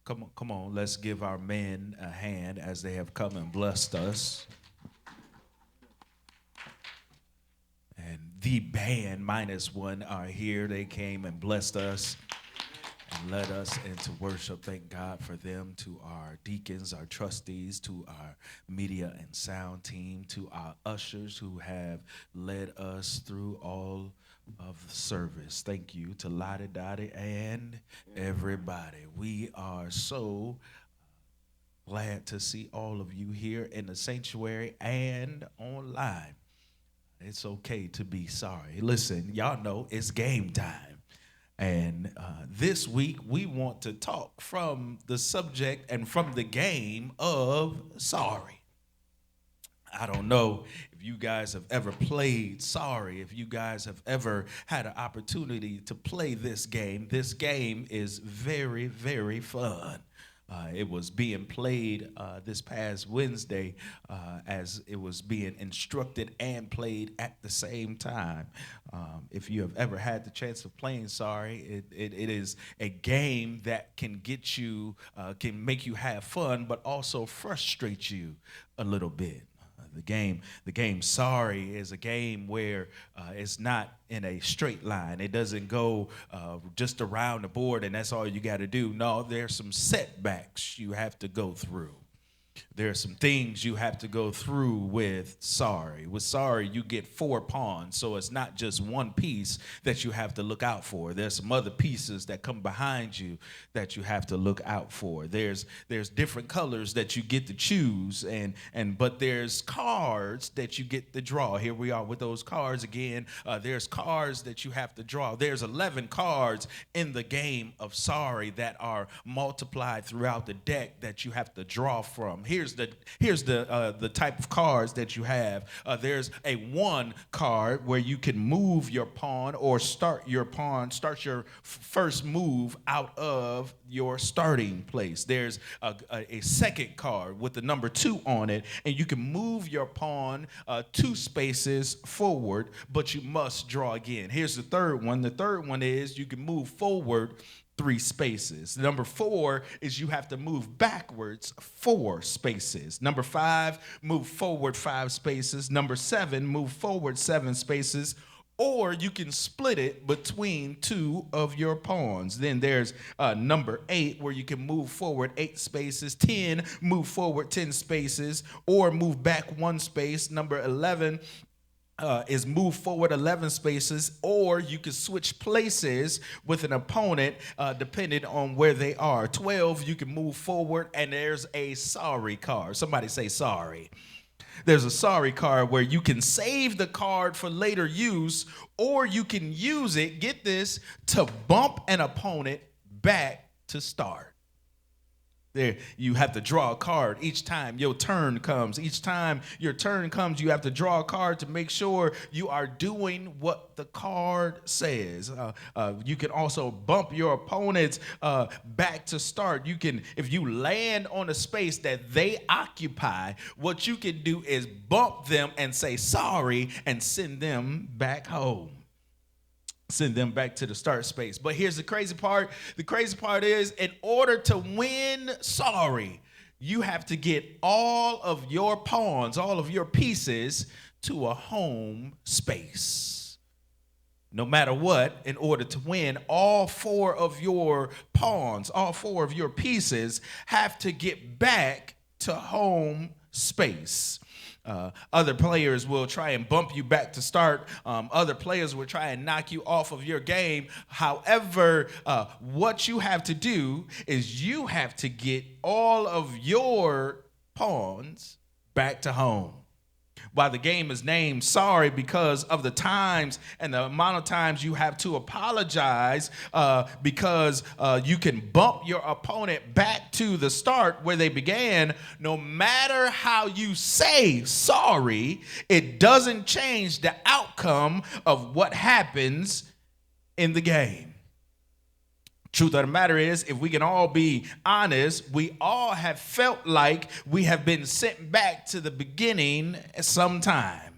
Come on, let's give our men a hand as they have come and blessed us. And the band minus one are here. They came and blessed us and led us into worship. Thank God for them, to our deacons, our trustees, to our media and sound team, to our ushers who have led us through all of the service. Thank you to Lottie Dottie and everybody. We are so glad to see all of you here in the sanctuary and online. It's okay to be sorry. Listen, y'all know it's game time. And this week, we want to talk from the subject and from the game of sorry. I don't know if you guys have ever played sorry, if you guys have ever had an opportunity to play this game. This game is very, very fun. It was being played this past Wednesday as it was being instructed and played at the same time. If you have ever had the chance of playing sorry, it is a game that can get you, can make you have fun, but also frustrate you a little bit. The game Sorry is a game where it's not in a straight line. It doesn't go just around the board and that's all you got to do. No, there's some setbacks you have to go through. There are some things you have to go through with sorry. With sorry, you get 4 pawns, so it's not just one piece that you have to look out for. There's some other pieces that come behind you that you have to look out for. There's different colors that you get to choose, but there's cards that you get to draw. Here we are with those cards again. There's cards that you have to draw. There's 11 cards in the game of sorry that are multiplied throughout the deck that you have to draw from. Here's the type of cards that you have. There's a 1 card where you can move your pawn or start your first move out of your starting place. There's a second card with the number 2 on it, and you can move your pawn 2 spaces forward, but you must draw again. Here's the third one. The third one is you can move forward 3 spaces. Number 4 is you have to move backwards 4 spaces. Number 5, move forward 5 spaces. Number 7, move forward 7 spaces. Or you can split it between 2 of your pawns. Then there's number 8, where you can move forward 8 spaces. 10, move forward 10 spaces, or move back 1 space. Number 11 is move forward 11 spaces, or you can switch places with an opponent depending on where they are. 12, you can move forward, and there's a sorry card. Somebody say sorry. There's a sorry card where you can save the card for later use, or you can use it, get this, to bump an opponent back to start. There, you have to draw a card each time your turn comes. Each time your turn comes, you have to draw a card to make sure you are doing what the card says. You can also bump your opponents back to start. You can, if you land on a space that they occupy, what you can do is bump them and say sorry and send them back home. Send them back to the start space. But here's the crazy part. The crazy part is, in order to win sorry, you have to get all of your pawns, all of your pieces, to a home space. No matter what, in order to win, all 4 of your pawns, all 4 of your pieces have to get back to home space. Other players will try and bump you back to start. Other players will try and knock you off of your game. However, what you have to do is you have to get all of your pawns back to home. Why the game is named sorry, because of the times and the amount of times you have to apologize, because you can bump your opponent back to the start where they began. No matter how you say sorry, it doesn't change the outcome of what happens in the game. Truth of the matter is, if we can all be honest, we all have felt like we have been sent back to the beginning sometime.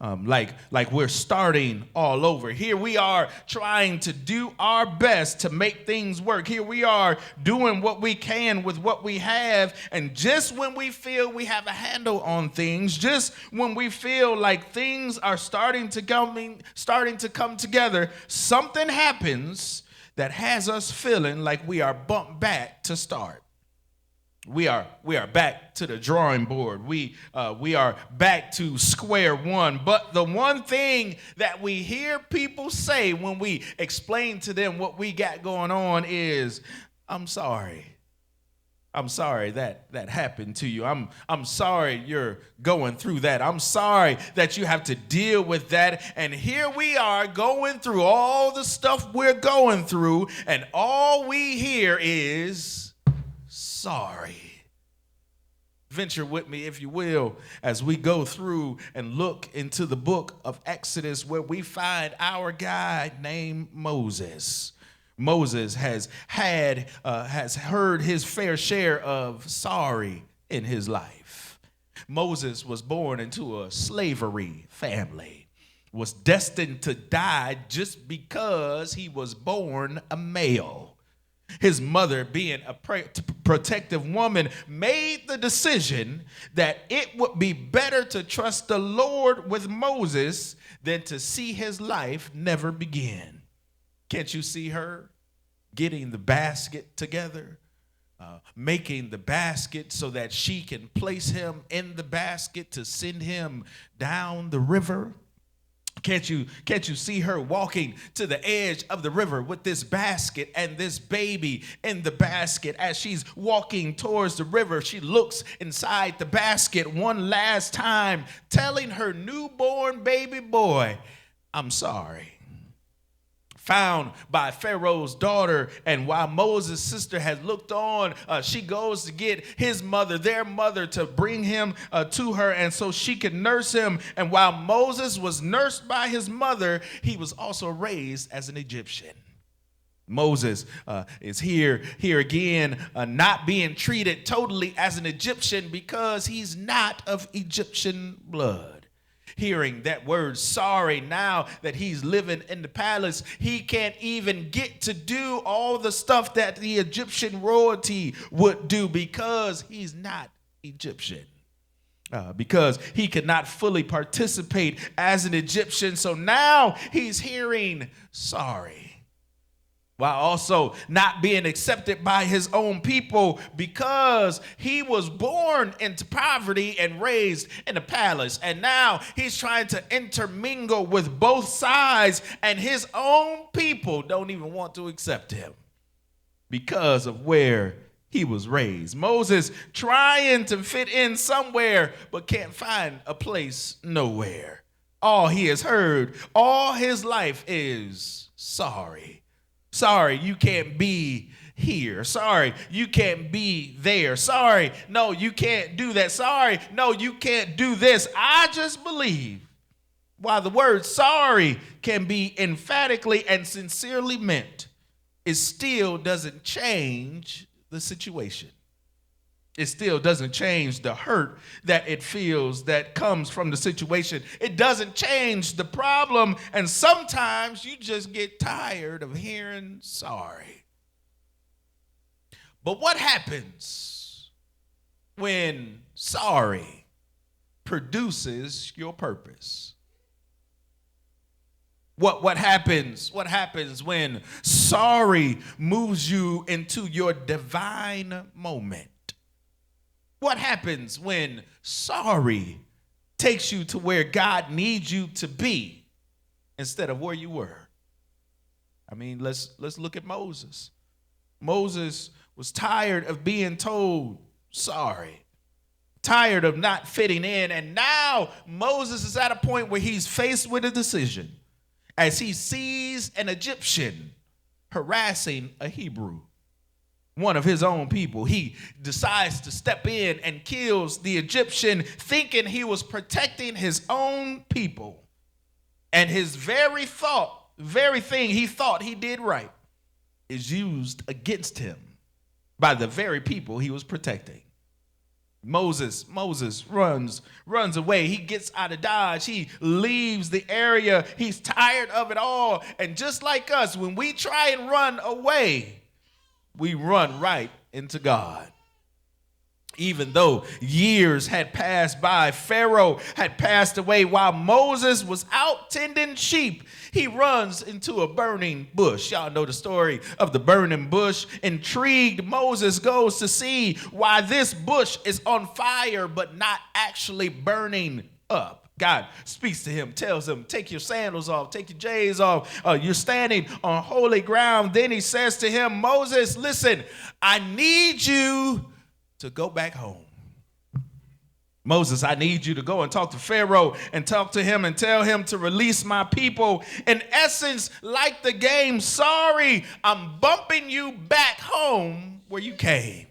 like we're starting all over. Here we are trying to do our best to make things work. Here we are doing what we can with what we have. And just when we feel we have a handle on things, just when we feel like things are starting to come together, something happens that has us feeling like we are bumped back to start. We are back to the drawing board. We are back to square one. But the one thing that we hear people say when we explain to them what we got going on is, "I'm sorry. I'm sorry that happened to you. I'm sorry you're going through that. I'm sorry that you have to deal with that." And here we are going through all the stuff we're going through, and all we hear is sorry. Venture with me, if you will, as we go through and look into the book of Exodus, where we find our guy named Moses. Moses has heard his fair share of sorry in his life. Moses was born into a slavery family, was destined to die just because he was born a male. His mother, being a protective woman, made the decision that it would be better to trust the Lord with Moses than to see his life never begin. Can't you see her getting the basket together, making the basket so that she can place him in the basket to send him down the river? Can't you see her walking to the edge of the river with this basket and this baby in the basket? As she's walking towards the river, she looks inside the basket one last time, telling her newborn baby boy, "I'm sorry." Found by Pharaoh's daughter, and while Moses' sister had looked on, she goes to get his mother, their mother, to bring him to her, and so she could nurse him. And while Moses was nursed by his mother, he was also raised as an Egyptian. Moses is here again, not being treated totally as an Egyptian because he's not of Egyptian blood. Hearing that word sorry, now that he's living in the palace, he can't even get to do all the stuff that the Egyptian royalty would do because he's not Egyptian. Because he could not fully participate as an Egyptian. So now he's hearing sorry, while also not being accepted by his own people because he was born into poverty and raised in a palace. And now he's trying to intermingle with both sides, and his own people don't even want to accept him because of where he was raised. Moses trying to fit in somewhere, but can't find a place nowhere. All he has heard all his life is sorry. Sorry, you can't be here. Sorry, you can't be there. Sorry, no, you can't do that. Sorry, no, you can't do this. I just believe while the word sorry can be emphatically and sincerely meant, it still doesn't change the situation. It still doesn't change the hurt that it feels that comes from the situation. It doesn't change the problem. And sometimes you just get tired of hearing sorry. But what happens when sorry produces your purpose? What happens when sorry moves you into your divine moment? What happens when sorry takes you to where God needs you to be instead of where you were? I mean, let's look at Moses. Moses was tired of being told sorry, tired of not fitting in, and now Moses is at a point where he's faced with a decision as he sees an Egyptian harassing a Hebrew, one of his own people. He decides to step in and kills the Egyptian, thinking he was protecting his own people. And his very thing he thought he did right is used against him by the very people he was protecting. Moses runs away. He gets out of Dodge. He leaves the area. He's tired of it all. And just like us, when we try and run away, we run right into God. Even though years had passed by, Pharaoh had passed away while Moses was out tending sheep. He runs into a burning bush. Y'all know the story of the burning bush. Intrigued, Moses goes to see why this bush is on fire but not actually burning up. God speaks to him, tells him, take your sandals off, take your J's off. You're standing on holy ground. Then he says to him, Moses, listen, I need you to go back home. Moses, I need you to go and talk to Pharaoh and talk to him and tell him to release my people. In essence, like the game, sorry, I'm bumping you back home where you came.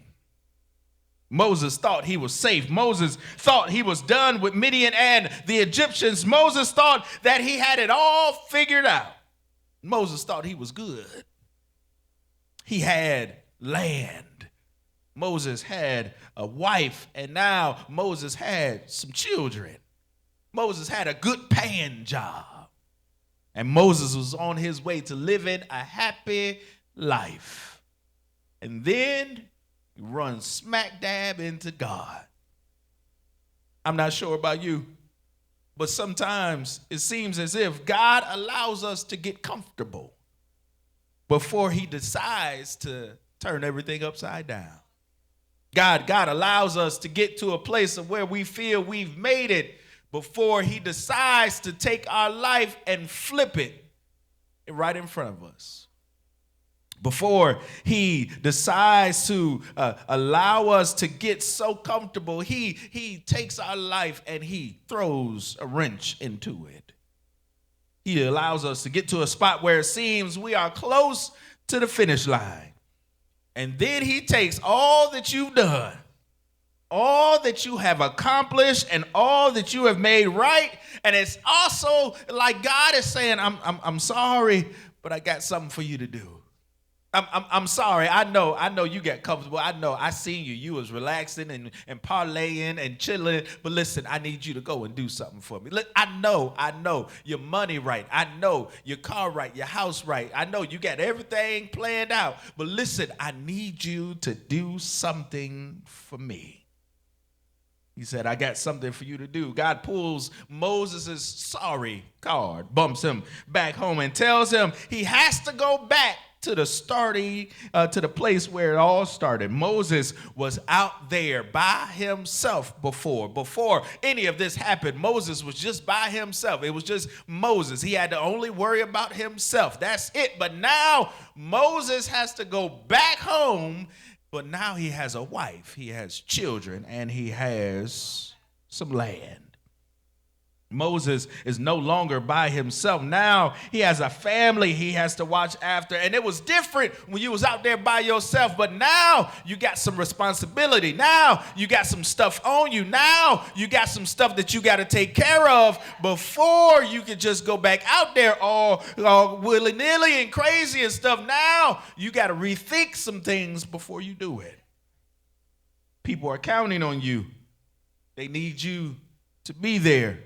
Moses thought he was safe. Moses thought he was done with Midian and the Egyptians. Moses thought that he had it all figured out. Moses thought he was good. He had land. Moses had a wife, and now Moses had some children. Moses had a good paying job. And Moses was on his way to living a happy life. And then he runs smack dab into God. I'm not sure about you, but sometimes it seems as if God allows us to get comfortable before he decides to turn everything upside down. God allows us to get to a place of where we feel we've made it before he decides to take our life and flip it right in front of us. Before he decides to allow us to get so comfortable, he takes our life and he throws a wrench into it. He allows us to get to a spot where it seems we are close to the finish line. And then he takes all that you've done, all that you have accomplished, and all that you have made right. And it's also like God is saying, I'm sorry, but I got something for you to do. I'm sorry. I know you got comfortable. I know I seen you. You was relaxing and parlaying and chilling. But listen, I need you to go and do something for me. Look, I know your money right. I know your car right, your house right. I know you got everything planned out. But listen, I need you to do something for me. He said, I got something for you to do. God pulls Moses' sorry card, bumps him back home, and tells him he has to go back to the place where it all started. Moses was out there by himself before any of this happened. Moses was just by himself. It was just Moses. He had to only worry about himself. That's it. But now Moses has to go back home, but now he has a wife, he has children, and he has some land. Moses is no longer by himself. Now he has a family he has to watch after. And it was different when you was out there by yourself. But now you got some responsibility. Now you got some stuff on you. Now you got some stuff that you got to take care of before you could just go back out there all willy-nilly and crazy and stuff. Now you got to rethink some things before you do it. People are counting on you. They need you to be there.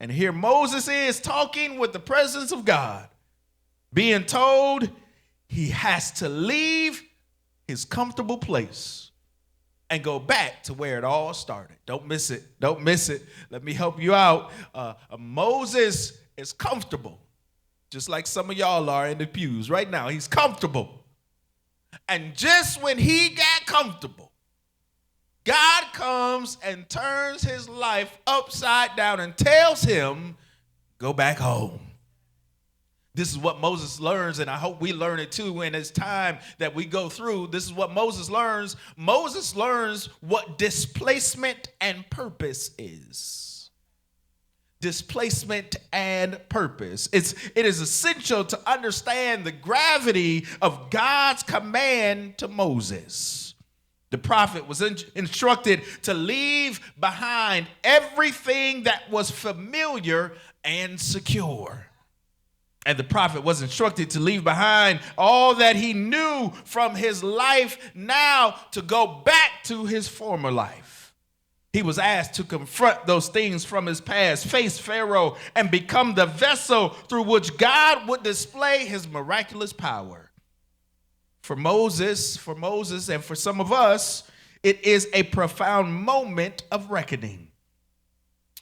And here Moses is talking with the presence of God, being told he has to leave his comfortable place and go back to where it all started. Don't miss it. Don't miss it. Let me help you out. Moses is comfortable, just like some of y'all are in the pews right now. He's comfortable. And just when he got comfortable, God comes and turns his life upside down and tells him, go back home. This is what Moses learns, and I hope we learn it too in this time that we go through. This is what Moses learns. Moses learns what displacement and purpose is. Displacement and purpose. It is essential to understand the gravity of God's command to Moses. The prophet was instructed to leave behind everything that was familiar and secure. And the prophet was instructed to leave behind all that he knew from his life now to go back to his former life. He was asked to confront those things from his past, face Pharaoh, and become the vessel through which God would display his miraculous power. For Moses, and for some of us, it is a profound moment of reckoning.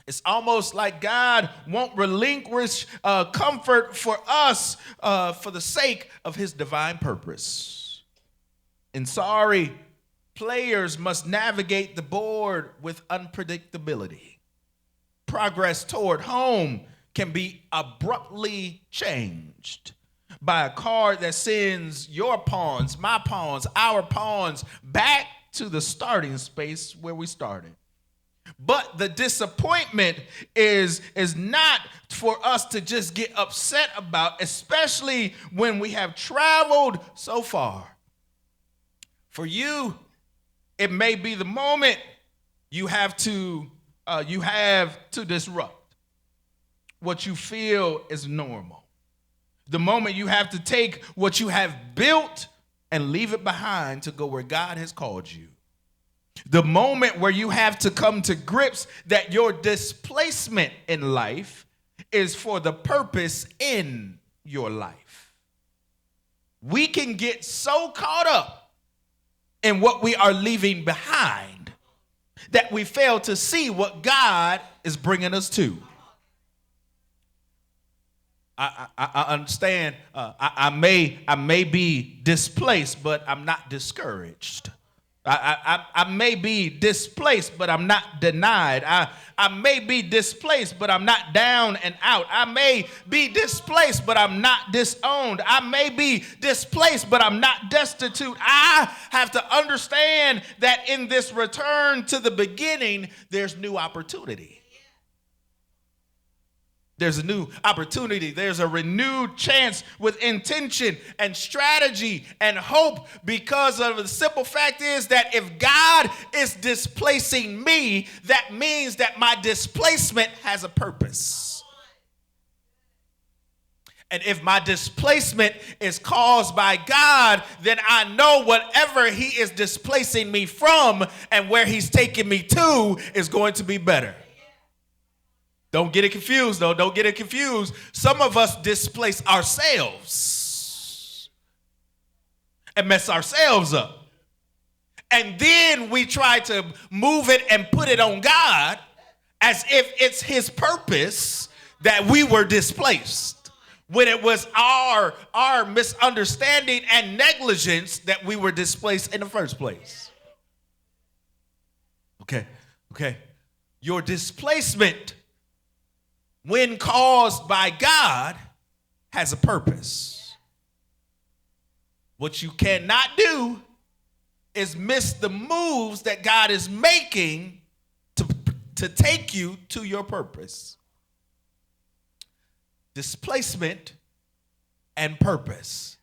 It's almost like God won't relinquish comfort for us for the sake of his divine purpose. And sorry, players must navigate the board with unpredictability. Progress toward home can be abruptly changed by a card that sends your pawns, my pawns, our pawns back to the starting space where we started. But the disappointment is not for us to just get upset about, especially when we have traveled so far. For you, it may be the moment you have to disrupt what you feel is normal. The moment you have to take what you have built and leave it behind to go where God has called you. The moment where you have to come to grips that your displacement in life is for the purpose in your life. We can get so caught up in what we are leaving behind that we fail to see what God is bringing us to. I understand. I may be displaced, but I'm not discouraged. I may be displaced, but I'm not denied. I may be displaced, but I'm not down and out. I may be displaced, but I'm not disowned. I may be displaced, but I'm not destitute. I have to understand that in this return to the beginning, there's new opportunity. There's a new opportunity. There's a renewed chance with intention and strategy and hope, because of the simple fact is that if God is displacing me, that means that my displacement has a purpose. And if my displacement is caused by God, then I know whatever he is displacing me from and where he's taking me to is going to be better. Don't get it confused, though. Don't get it confused. Some of us displace ourselves and mess ourselves up. And then we try to move it and put it on God as if it's his purpose that we were displaced, when it was our misunderstanding and negligence that we were displaced in the first place. Okay. Your displacement, when caused by God, has a purpose. What you cannot do is miss the moves that God is making to take you to your purpose. Displacement and purpose.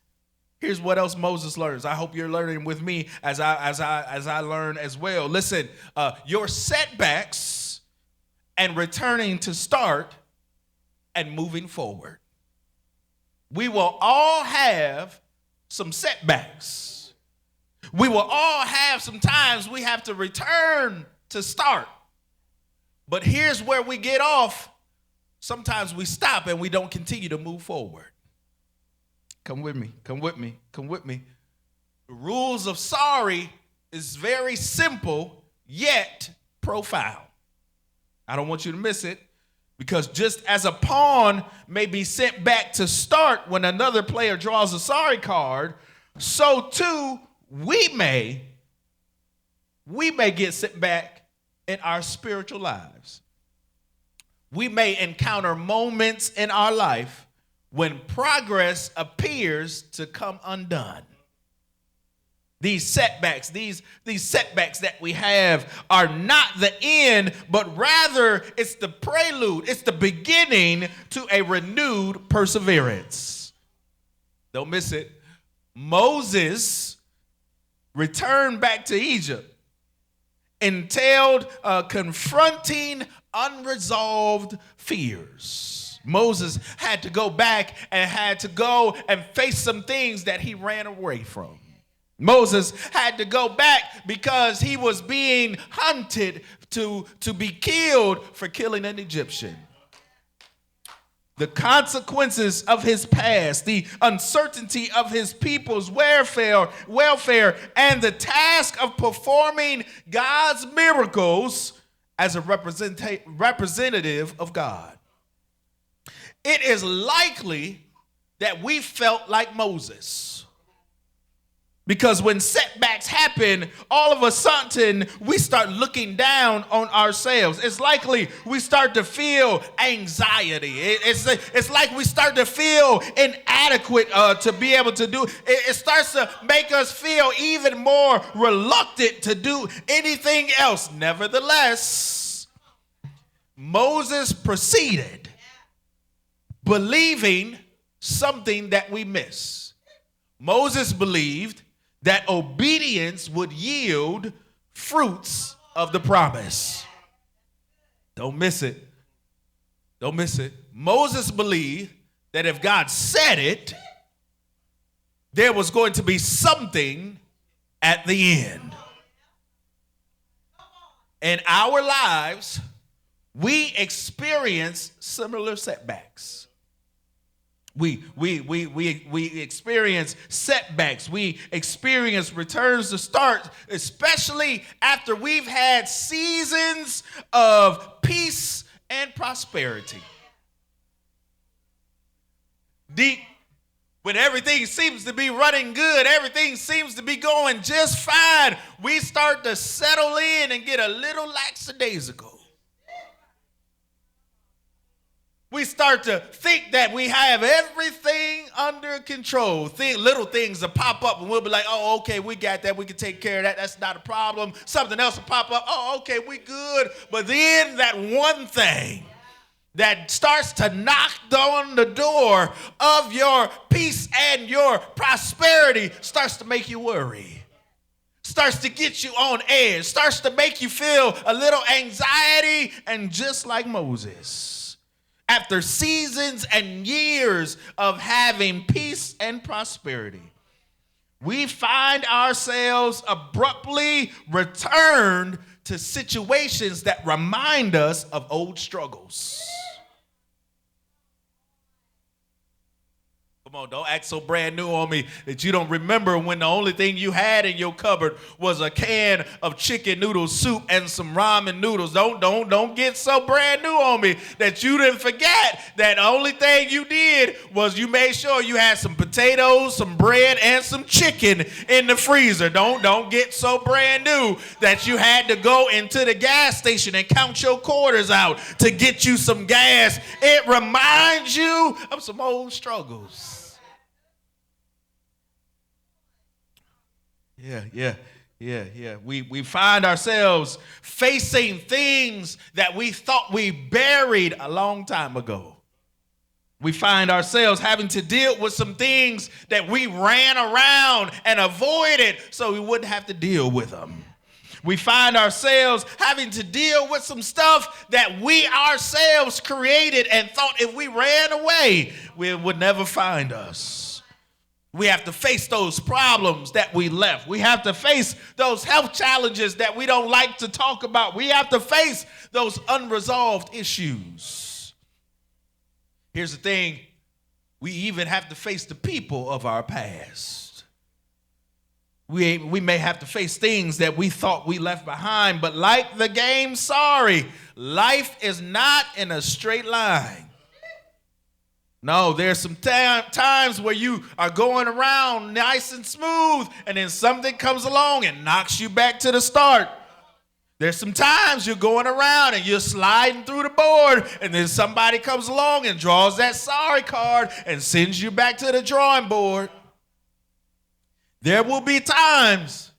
Here's what else Moses learns. I hope you're learning with me as I learn as well. Listen, your setbacks and returning to start and moving forward. We will all have some setbacks. We will all have some times we have to return to start. But here's where we get off. Sometimes we stop and we don't continue to move forward. Come with me. The rules of sorry is very simple, yet profound. I don't want you to miss it. Because just as a pawn may be sent back to start when another player draws a sorry card, so too we may get sent back in our spiritual lives. We may encounter moments in our life when progress appears to come undone. These setbacks that we have are not the end, but rather it's the prelude, it's the beginning to a renewed perseverance. Don't miss it. Moses' return back to Egypt entailed confronting unresolved fears. Moses had to go back and had to go and face some things that he ran away from. Moses had to go back because he was being hunted to be killed for killing an Egyptian. The consequences of his past, the uncertainty of his people's welfare, and the task of performing God's miracles as a representative of God. It is likely that we felt like Moses. Because when setbacks happen, all of a sudden, we start looking down on ourselves. It's likely we start to feel anxiety. It's like we start to feel inadequate to be able to do. It starts to make us feel even more reluctant to do anything else. Nevertheless, Moses proceeded, believing something that we miss. Moses believed that obedience would yield fruits of the promise. Don't miss it. Don't miss it. Moses believed that if God said it, there was going to be something at the end. In our lives, we experience similar setbacks. We experience setbacks. We experience returns to start, especially after we've had seasons of peace and prosperity. When everything seems to be running good, everything seems to be going just fine, we start to settle in and get a little lackadaisical. We start to think that we have everything under control. Little things will pop up and we'll be like, oh, okay, we got that. We can take care of that. That's not a problem. Something else will pop up. Oh, okay, we good. But then that one thing that starts to knock on the door of your peace and your prosperity starts to make you worry. Starts to get you on edge. Starts to make you feel a little anxiety. And just like Moses, after seasons and years of having peace and prosperity, we find ourselves abruptly returned to situations that remind us of old struggles. Come on, don't act so brand new on me that you don't remember when the only thing you had in your cupboard was a can of chicken noodle soup and some ramen noodles. Don't get so brand new on me that you didn't forget that the only thing you did was you made sure you had some potatoes, some bread, and some chicken in the freezer. Don't get so brand new that you had to go into the gas station and count your quarters out to get you some gas. It reminds you of some old struggles. Yeah. We find ourselves facing things that we thought we buried a long time ago. We find ourselves having to deal with some things that we ran around and avoided so we wouldn't have to deal with them. We find ourselves having to deal with some stuff that we ourselves created and thought if we ran away, it would never find us. We have to face those problems that we left. We have to face those health challenges that we don't like to talk about. We have to face those unresolved issues. Here's the thing. We even have to face the people of our past. We may have to face things that we thought we left behind, but like the game Sorry, life is not in a straight line. No, there's some times where you are going around nice and smooth, and then something comes along and knocks you back to the start. There's some times you're going around and you're sliding through the board, and then somebody comes along and draws that sorry card and sends you back to the drawing board. There will be times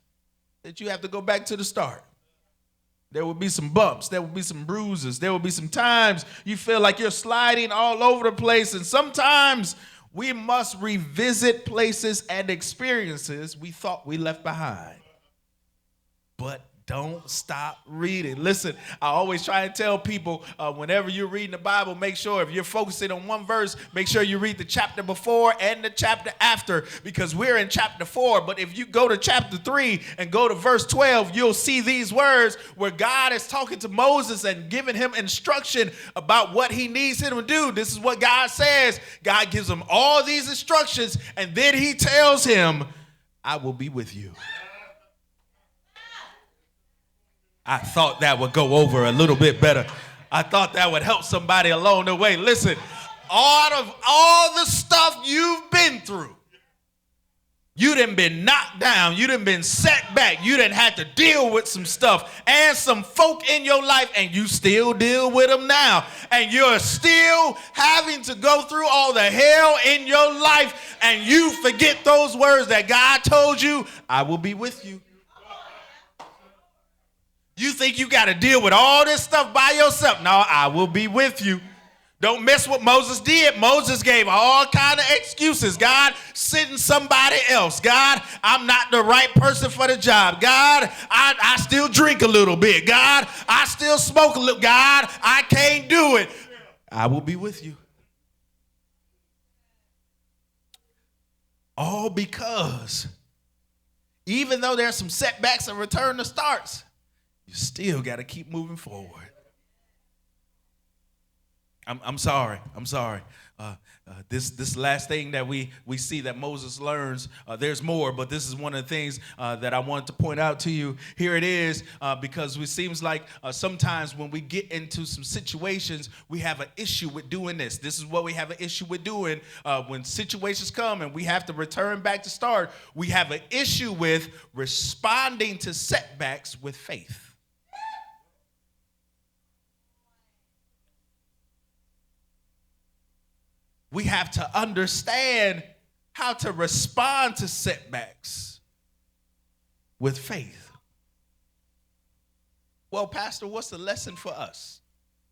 that you have to go back to the start. There will be some bumps. There will be some bruises. There will be some times you feel like you're sliding all over the place. And sometimes we must revisit places and experiences we thought we left behind. But Don't stop reading. Listen, I always try and tell people whenever you're reading the Bible, make sure if you're focusing on one verse, make sure you read the chapter before and the chapter after, because we're in chapter 4. But if you go to chapter 3 and go to verse 12, you'll see these words where God is talking to Moses and giving him instruction about what he needs him to do. This is what God says. God gives him all these instructions, and then he tells him, I will be with you. I thought that would go over a little bit better. I thought that would help somebody along the way. Listen, out of all the stuff you've been through, you done been knocked down, you done been set back, you done had to deal with some stuff and some folk in your life, and you still deal with them now. And you're still having to go through all the hell in your life, and you forget those words that God told you, I will be with you. You think you got to deal with all this stuff by yourself. No, I will be with you. Don't mess what Moses did. Moses gave all kind of excuses. God, send somebody else. God, I'm not the right person for the job. God, I still drink a little bit. God, I still smoke a little. God, I can't do it. I will be with you. All because even though there's some setbacks and return to starts, you still got to keep moving forward. I'm sorry. This last thing that we see that Moses learns, there's more, but this is one of the things that I wanted to point out to you. Here it is, because it seems like sometimes when we get into some situations, we have an issue with doing this. This is what we have an issue with doing. When situations come and we have to return back to start, we have an issue with responding to setbacks with faith. We have to understand how to respond to setbacks with faith. Well, Pastor, what's the lesson for us?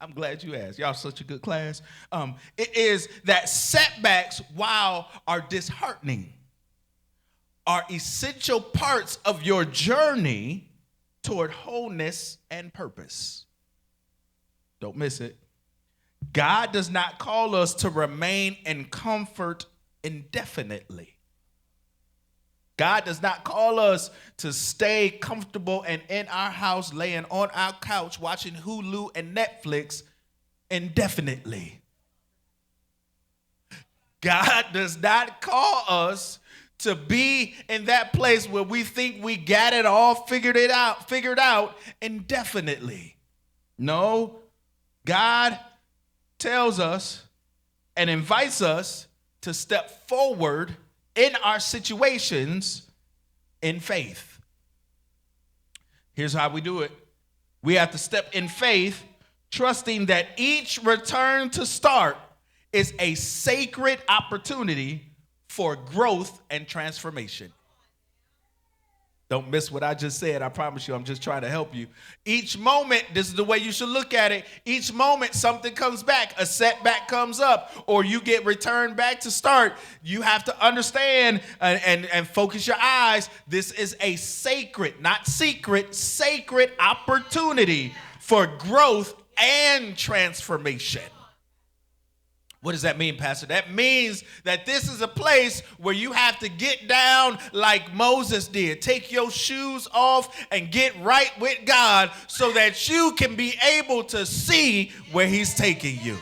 I'm glad you asked. Y'all such a good class. It is that setbacks, while are disheartening, are essential parts of your journey toward wholeness and purpose. Don't miss it. God does not call us to remain in comfort indefinitely. God does not call us to stay comfortable and in our house, laying on our couch, watching Hulu and Netflix indefinitely. God does not call us to be in that place where we think we got it all figured out indefinitely. No, God tells us and invites us to step forward in our situations in faith. Here's how we do it. We have to step in faith, trusting that each return to start is a sacred opportunity for growth and transformation. Don't miss what I just said. I promise you, I'm just trying to help you. Each moment, this is the way you should look at it. Each moment, something comes back, a setback comes up, or you get returned back to start. You have to understand and focus your eyes. This is a sacred, not secret, sacred opportunity for growth and transformation. What does that mean, Pastor? That means that this is a place where you have to get down like Moses did. Take your shoes off and get right with God so that you can be able to see where he's taking you.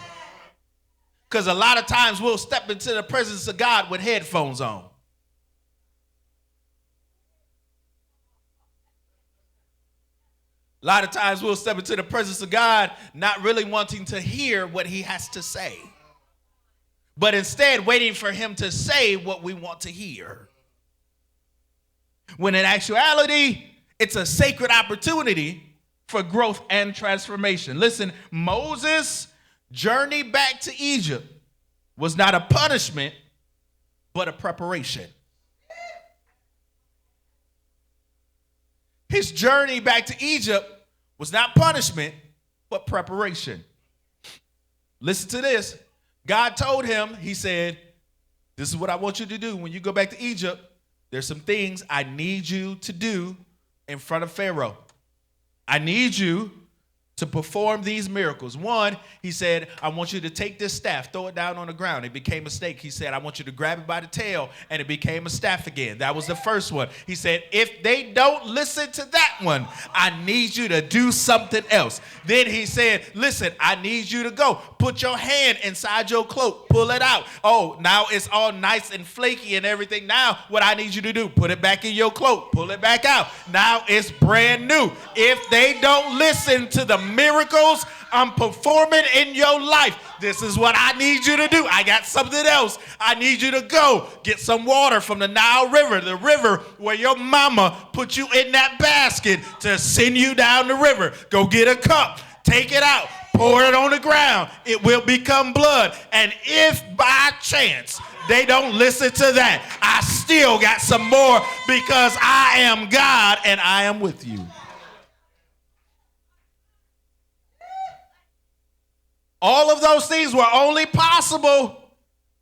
Because a lot of times we'll step into the presence of God with headphones on. A lot of times we'll step into the presence of God not really wanting to hear what he has to say, but instead waiting for him to say what we want to hear. When in actuality, it's a sacred opportunity for growth and transformation. Listen, Moses' journey back to Egypt was not a punishment, but a preparation. His journey back to Egypt was not punishment, but preparation. Listen to this. God told him, he said, this is what I want you to do. When you go back to Egypt, there's some things I need you to do in front of Pharaoh. I need you to perform these miracles. One, he said, I want you to take this staff, throw it down on the ground. It became a snake. He said, I want you to grab it by the tail, and it became a staff again. That was the first one. He said, if they don't listen to that one, I need you to do something else. Then he said, listen, I need you to go. Put your hand inside your cloak. Pull it out. Oh, now it's all nice and flaky and everything. Now what I need you to do, put it back in your cloak. Pull it back out. Now it's brand new. If they don't listen to the miracles I'm performing in your life, this is what I need you to do. I got something else. I need you to go get some water from the Nile River, the river where your mama put you in that basket to send you down the river. Go get a cup, take it out, pour it on the ground. It will become blood. And if by chance they don't listen to that, I still got some more, because I am God and I am with you. All of those things were only possible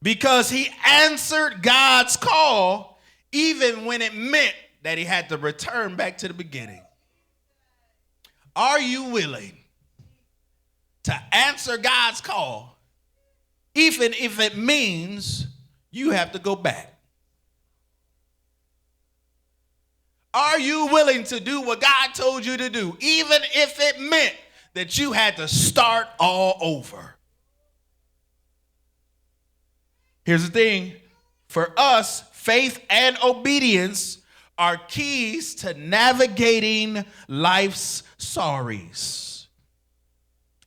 because he answered God's call, even when it meant that he had to return back to the beginning. Are you willing to answer God's call, even if it means you have to go back? Are you willing to do what God told you to do, even if it meant that you had to start all over? Here's the thing. For us, faith and obedience are keys to navigating life's sorries.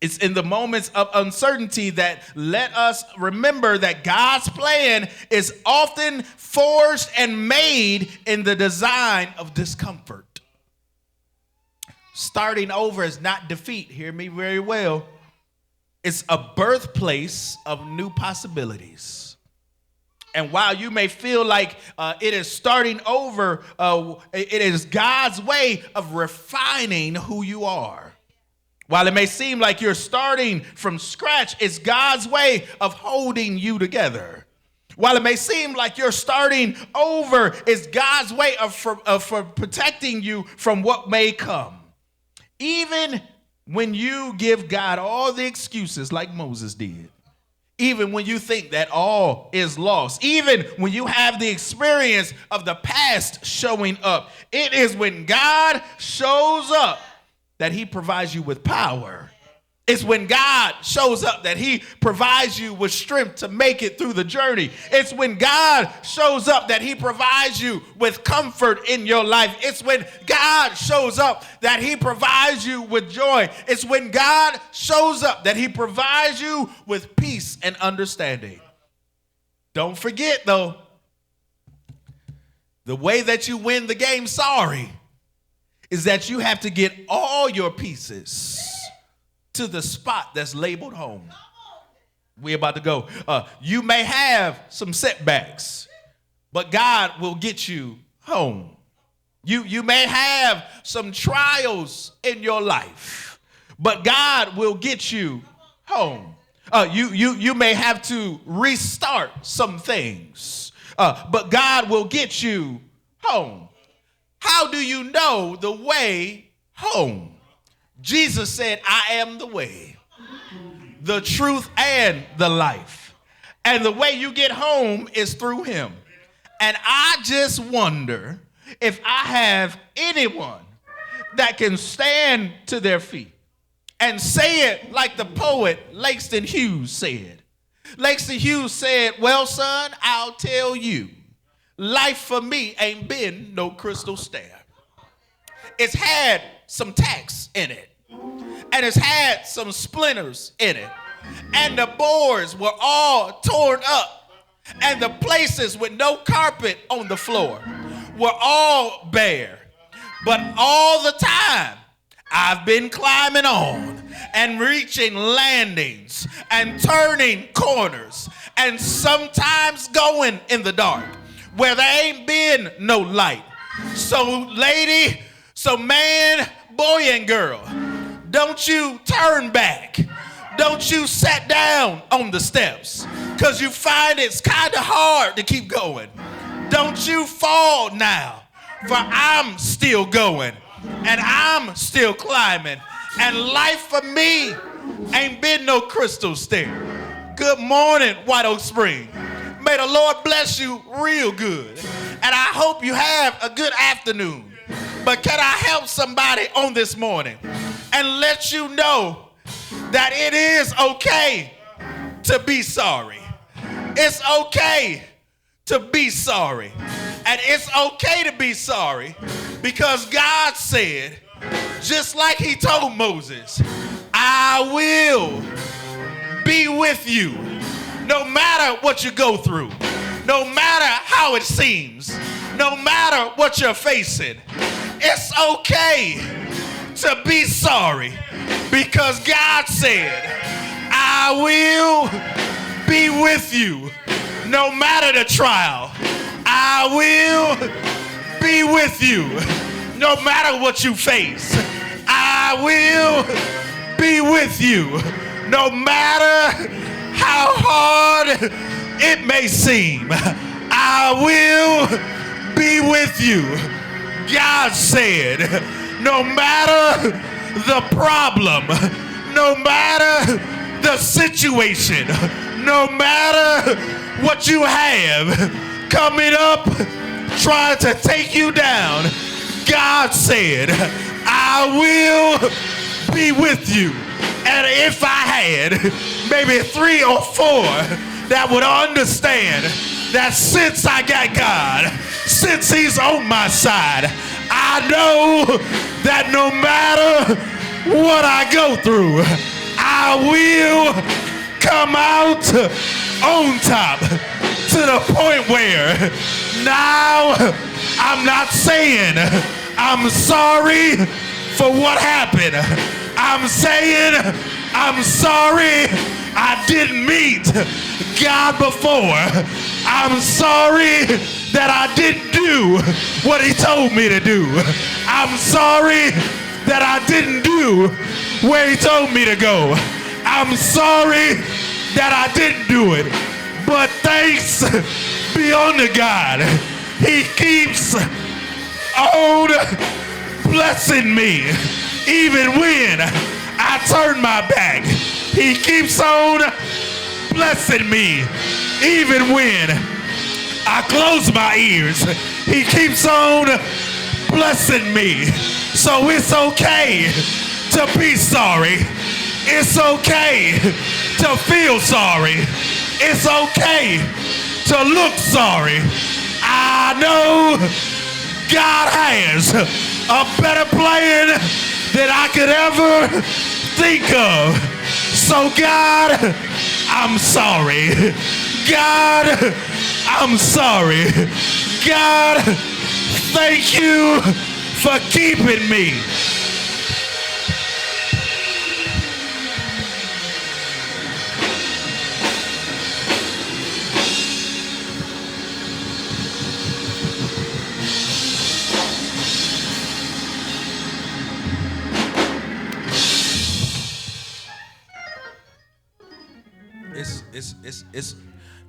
It's in the moments of uncertainty that let us remember that God's plan is often forged and made in the design of discomfort. Starting over is not defeat. Hear me very well. It's a birthplace of new possibilities. And while you may feel like it is starting over, it is God's way of refining who you are. While it may seem like you're starting from scratch, it's God's way of holding you together. While it may seem like you're starting over, it's God's way of protecting you from what may come. Even when you give God all the excuses like Moses did, even when you think that all is lost, even when you have the experience of the past showing up, it is when God shows up that he provides you with power. It's when God shows up that he provides you with strength to make it through the journey. It's when God shows up that he provides you with comfort in your life. It's when God shows up that he provides you with joy. It's when God shows up that he provides you with peace and understanding. Don't forget, though, the way that you win the game sorry is that you have to get all your pieces to the spot that's labeled home. We're about to go. You may have some setbacks, but God will get you home. You may have some trials in your life, but God will get you home. You may have to restart some things, but God will get you home. How do you know the way home? Jesus said, I am the way, the truth, and the life. And the way you get home is through him. And I just wonder if I have anyone that can stand to their feet and say it like the poet Langston Hughes said. Langston Hughes said, well, son, I'll tell you, life for me ain't been no crystal stair. It's had some tacks in it. And it's had some splinters in it. And the boards were all torn up. And the places with no carpet on the floor were all bare. But all the time, I've been climbing on and reaching landings and turning corners and sometimes going in the dark where there ain't been no light. So lady, so man, boy and girl, don't you turn back. Don't you sit down on the steps because you find it's kind of hard to keep going. Don't you fall now, for I'm still going. and I'm still climbing. And life for me ain't been no crystal stair. Good morning, White Oak Spring. May the Lord bless you real good. And I hope you have a good afternoon. But can I help somebody on this morning and let you know that it is okay to be sorry. It's okay to be sorry. And it's okay to be sorry because God said, just like he told Moses, I will be with you no matter what you go through, no matter how it seems, no matter what you're facing. It's okay to be sorry because God said, I will be with you no matter the trial. I will be with you no matter what you face. I will be with you no matter how hard it may seem. I will be with you. God said, no matter the problem, no matter the situation, no matter what you have coming up trying to take you down, God said, I will be with you. And if I had maybe 3 or 4 that would understand that since I got God, since he's on my side, I know that no matter what I go through, I will come out on top to the point where now I'm not saying I'm sorry for what happened. I'm saying I'm sorry I didn't meet God before. I'm sorry that I didn't do what he told me to do. I'm sorry that I didn't do where he told me to go. I'm sorry that I didn't do it. But thanks be unto God, he keeps on blessing me. Even when I turn my back, he keeps on blessing me. Even when I close my ears, he keeps on blessing me. So it's okay to be sorry. It's okay to feel sorry. It's okay to look sorry. I know God has a better plan than I could ever think of. So God, I'm sorry. God, I'm sorry. God, thank you for keeping me.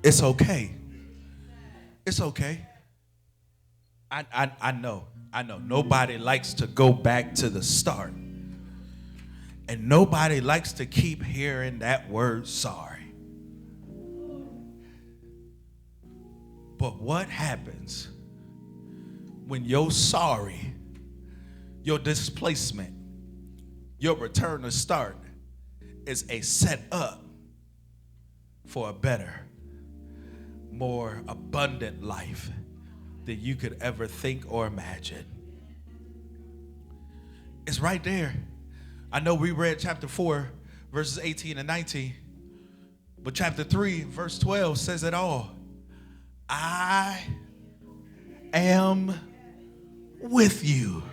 It's okay. It's okay. I know. Nobody likes to go back to the start. And nobody likes to keep hearing that word sorry. But what happens when your sorry, your displacement, your return to start is a set up for a better, more abundant life than you could ever think or imagine? It's right there. I know we read chapter 4, verses 18 and 19, but chapter 3, verse 12 says it all. I am with you.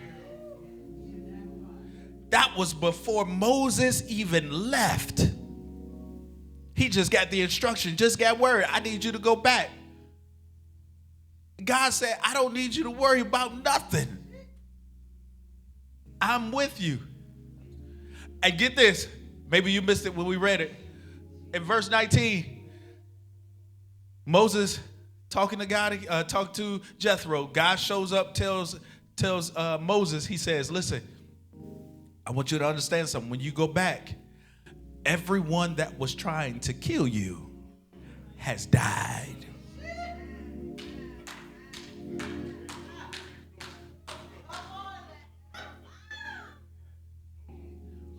That was before Moses even left. He just got the instruction, just got word. I need you to go back. God said, I don't need you to worry about nothing. I'm with you. And get this, maybe you missed it when we read it. In verse 19, Moses talking to God, talking to Jethro. God shows up, tells tells Moses, he says, listen, I want you to understand something. When you go back, everyone that was trying to kill you has died.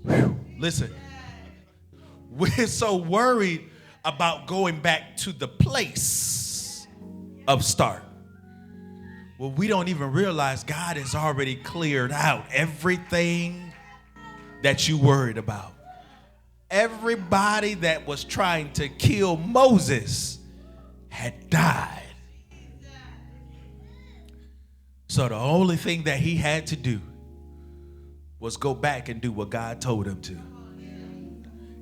Whew. Listen, we're so worried about going back to the place of start. Well, we don't even realize God has already cleared out everything that you worried about. Everybody that was trying to kill Moses had died. So the only thing that he had to do was go back and do what God told him to.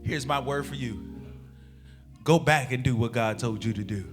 Here's my word for you. Go back and do what God told you to do.